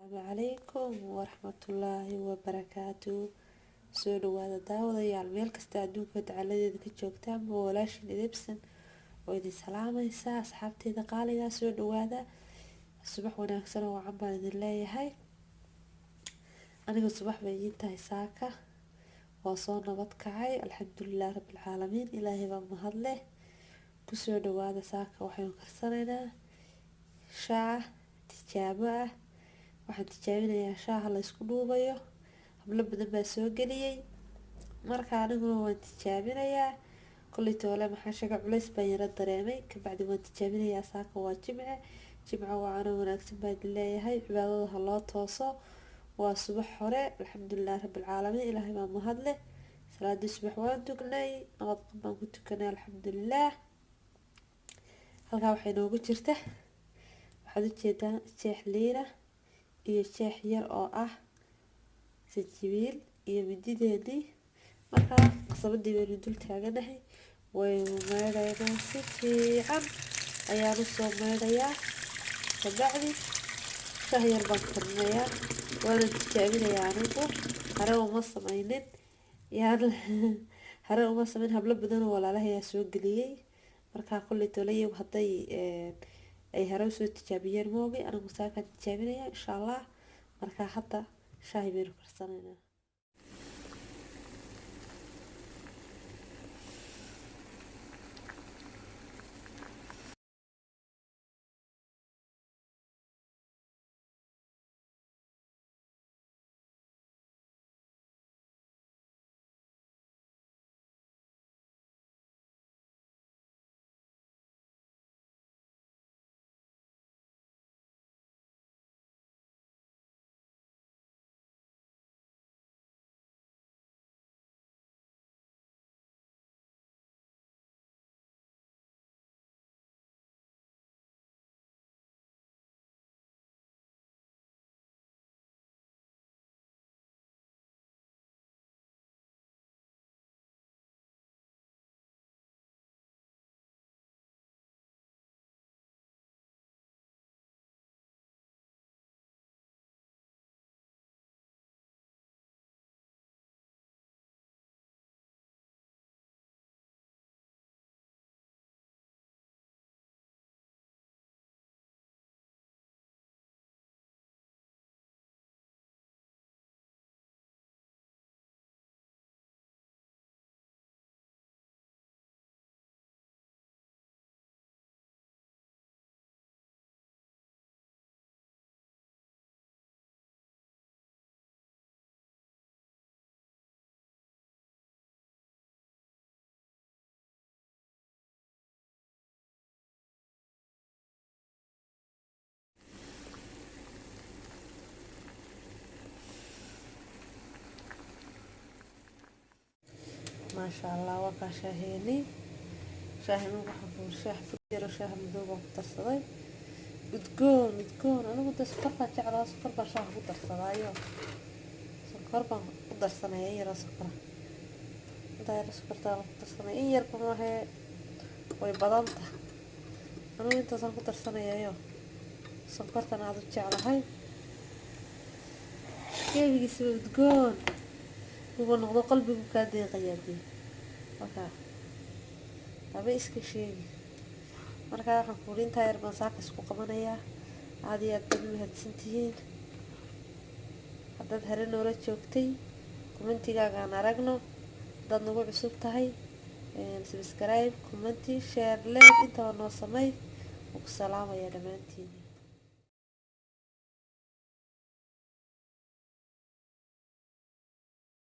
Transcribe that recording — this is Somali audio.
السلام عليكم ورحمة الله وبركاته. soo dhawaada daawadayaal meel kasta adduunka dacaladeeda ka joogtaan waa walaashin idibsan oo idin salaamaysa asxaabteeda qaaliga soo dhawaada subax wanaagsan oo wacan baan idin leeyahay aniga subax bay ii tahay saaka waa soo nabad kacay alxamdulilah rabbil caalamiin ilaahay baa mahad leh kusoo dhawaada saaka waxaynu karsanaynaa shaah tijaabo ah waxaan tijaabinayaa shaaha la isku dhuubayo hablo badan baa soo geliyay marka aniguna waan tijaabinayaa kulli toole maxaa shaga culays baan yara dareemay kabacdi waan tijaabinayaa saaka waa jimce waana wanaagsan baan idin leeyahay cibaadada ha loo tooso waa subax hore alxamdulilah rabbil caalamiin ilaahay baa mahad leh salaadii subax waan tugnay nabad qab baan ku tukanay alxamdulilah halkaa waxay noogu jirta waxaad ujeedaan jeex liina iyo jeex yar oo ah sajibiil iyo midideedii markaa qasabadii baynu dul taaganahay waynu meydhaynaa si fiican ayaanu soo meydhayaa kabacdi shah yar baan karinayaa waana tijaabinayaa anigu hare uma sameynin hare uma sameyn hablo badan oo walaalahayaa soo geliyey markaa kulli tole iyagu hadday ay hore usoo tijaabiyeen moogi anigu saakaan tijaabinayaa insha allah markaa hadda shaahi baynu karsanaynaa ما شاء الله وكا شاهيني شاهي من قحفور شاه فجر وشاه مدوبة متصدي بتكون أنا قد سكرها جعلها سكر شاه متصدي أيوه سكر قدر سنة ييرا سكرها داير سكرتها متصدي ييركم وهي ويبضمتها أنا أنت صار قدر سنة أيوه سكرتها أنا عدد جعلها هاي كيف يسوي بتكون هو نقض قلبي بكادي غيابي وكا أبي إسك شيء مركا خنقولين تاير مساك اسكو قمنايا عادي أدبي هدسنتين haddaad hore noola joogtay commentigaaga aan aragno haddaad nagu cusub tahay subscribe commenti share like intaba noo samey wuu ku salaamaya dhammaantiin